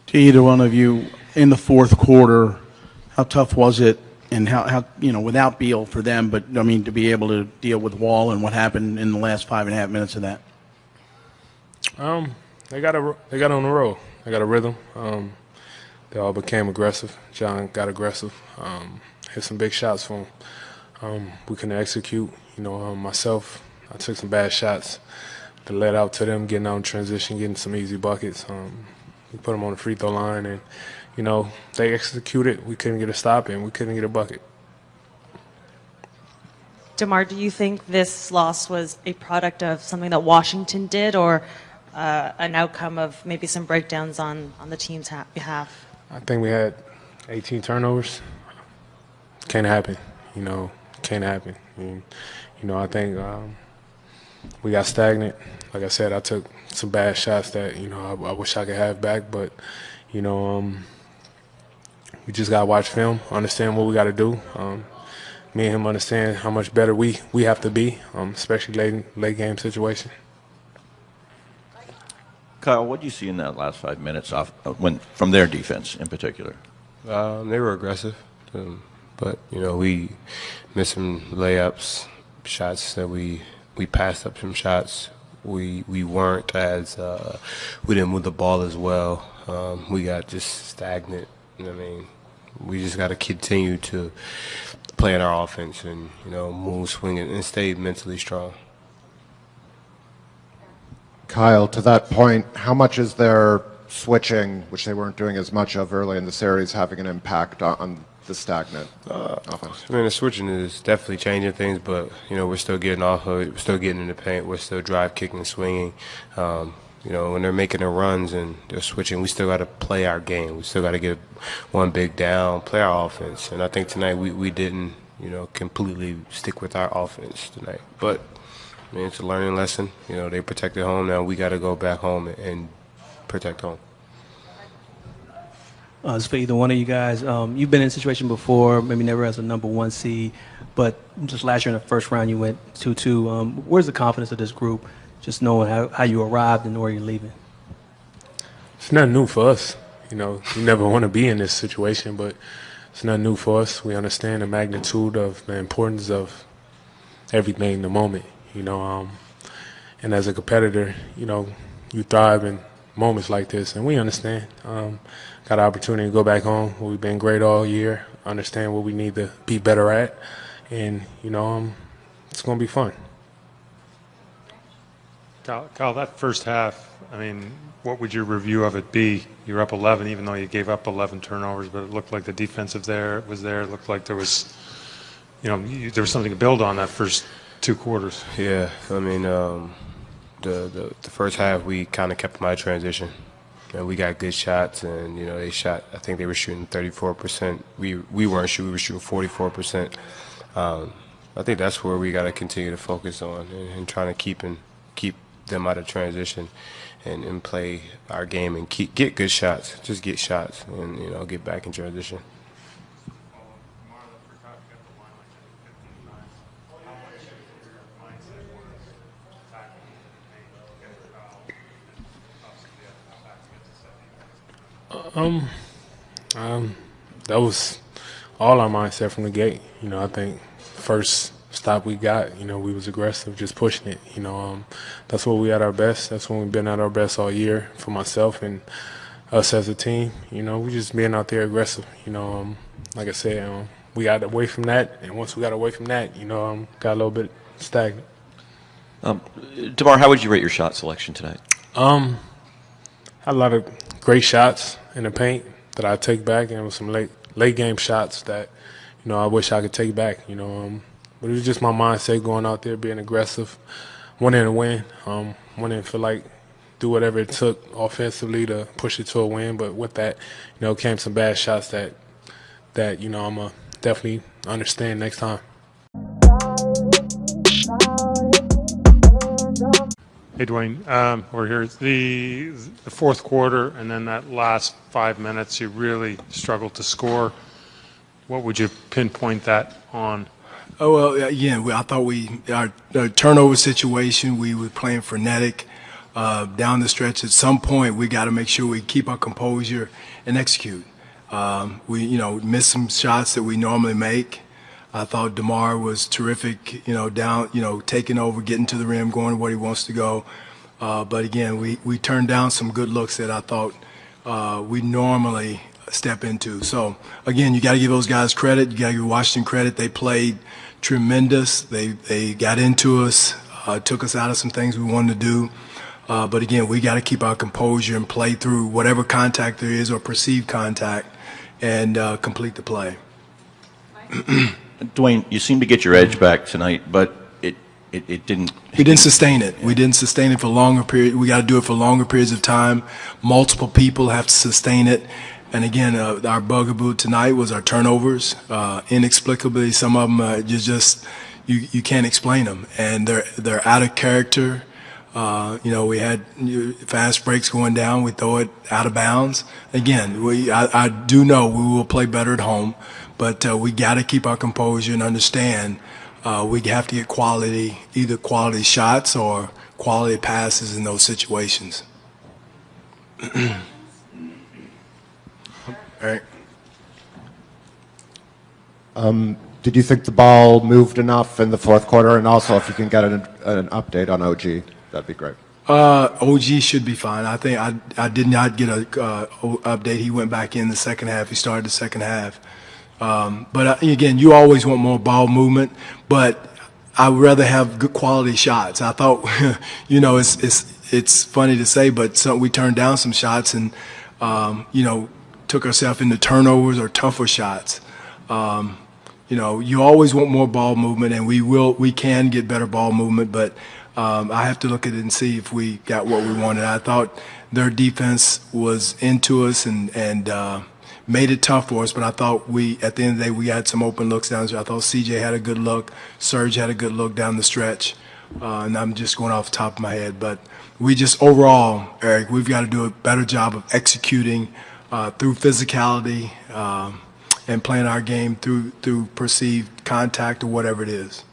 To either one of you, in the fourth quarter, how tough was it, and how without Beal for them, but I mean to be able to deal with Wall and what happened in the last 5.5 minutes of that? They got on the roll. They got a rhythm. They all became aggressive. John got aggressive. Hit some big shots for him. We couldn't execute. Myself, I took some bad shots that led out to them getting out in transition, getting some easy buckets. We put them on the free throw line, and they executed. We couldn't get a stop, and we couldn't get a bucket. DeMar, do you think this loss was a product of something that Washington did, or an outcome of maybe some breakdowns on the team's behalf? I think we had 18 turnovers. Can't happen, can't happen. I think we got stagnant. Like I said, I took some bad shots that, I wish I could have back, but, we just got to watch film, understand what we got to do. Me and him understand how much better we have to be, especially late game situation. Kyle, what do you see in that last 5 minutes from their defense in particular? They were aggressive, but we missed some layups, shots that we passed up some shots. We weren't as we didn't move the ball as well. We got just stagnant. We just got to continue to play in our offense and move, swing, and stay mentally strong. Kyle, to that point, how much is their switching, which they weren't doing as much of early in the series, having an impact on the stagnant offense? The switching is definitely changing things, but we're still getting off of it. We're still getting in the paint. We're still drive kicking, swinging. When they're making their runs and they're switching, we still got to play our game. We still got to get one big down, play our offense. And I think tonight we didn't, completely stick with our offense tonight. But it's a learning lesson. They protected home. Now we got to go back home and protect home. It's for either one of you guys. You've been in a situation before, maybe never as a number one seed, but just last year in the first round you went 2-2. Where's the confidence of this group, just knowing how you arrived and where you're leaving? It's nothing new for us. You never want to be in this situation, but it's nothing new for us. We understand the magnitude of the importance of everything in the moment. And as a competitor, you thrive in moments like this, and we understand. Got an opportunity to go back home. We've been great all year. Understand what we need to be better at, and it's going to be fun. Kyle, that first half, what would your review of it be? You were up 11, even though you gave up 11 turnovers, but it looked like the defensive was there. It looked like there was, there was something to build on that first 2 quarters. Yeah, the first half we kind of kept my transition, and we got good shots, and they shot. I think they were shooting 34%. We weren't shooting. We were shooting 44%. I think that's where we got to continue to focus on and trying to keep them out of transition and play our game and get good shots. Just get shots and get back in transition. That was all our mindset from the gate. I think first stop we got, we was aggressive, just pushing it. That's where we at our best. That's when we've been at our best all year for myself and us as a team. We just being out there aggressive. Like I said, we got away from that, and once we got away from that, got a little bit stagnant. DeMar, how would you rate your shot selection tonight? Had a lot of great shots in the paint that I take back, and with some late game shots that I wish I could take back. But it was just my mindset going out there, being aggressive, wanting to win, wanting to feel like do whatever it took offensively to push it to a win. But with that, came some bad shots that I'm gonna definitely understand next time. Hey, Dwane, we're here. The fourth quarter and then that last 5 minutes, you really struggled to score. What would you pinpoint that on? Oh, well, yeah, I thought our turnover situation, we were playing frenetic. down the stretch, at some point, we got to make sure we keep our composure and execute. We, missed some shots that we normally make. I thought DeMar was terrific, down, taking over, getting to the rim, going where he wants to go. But again, we turned down some good looks that I thought we normally step into. So again, you got to give those guys credit. You got to give Washington credit. They played tremendous. They got into us, took us out of some things we wanted to do. But again, we got to keep our composure and play through whatever contact there is or perceived contact and complete the play. Dwane, you seem to get your edge back tonight, but it didn't. We didn't sustain it. We didn't sustain it for longer periods. We got to do it for longer periods of time. Multiple people have to sustain it. And again, our bugaboo tonight was our turnovers. Inexplicably, some of them you can't explain them, and they're out of character. We had fast breaks going down. We throw it out of bounds. Again, I do know we will play better at home, but we got to keep our composure and understand we have to get either quality shots or quality passes in those situations. All right. Did you think the ball moved enough in the fourth quarter? And also, if you can get an update on OG, that'd be great. OG should be fine. I think I did not get a update. He went back in the second half. He started the second half. But again, you always want more ball movement, but I would rather have good quality shots. I thought, it's funny to say, but we turned down some shots and, took ourselves into turnovers or tougher shots. You always want more ball movement, and we can get better ball movement, but I have to look at it and see if we got what we wanted. I thought their defense was into us and made it tough for us, but I thought at the end of the day, we had some open looks down the stretch. I thought CJ had a good look, Serge had a good look down the stretch, and I'm just going off the top of my head. But we just overall, Eric, we've got to do a better job of executing through physicality and playing our game through perceived contact or whatever it is.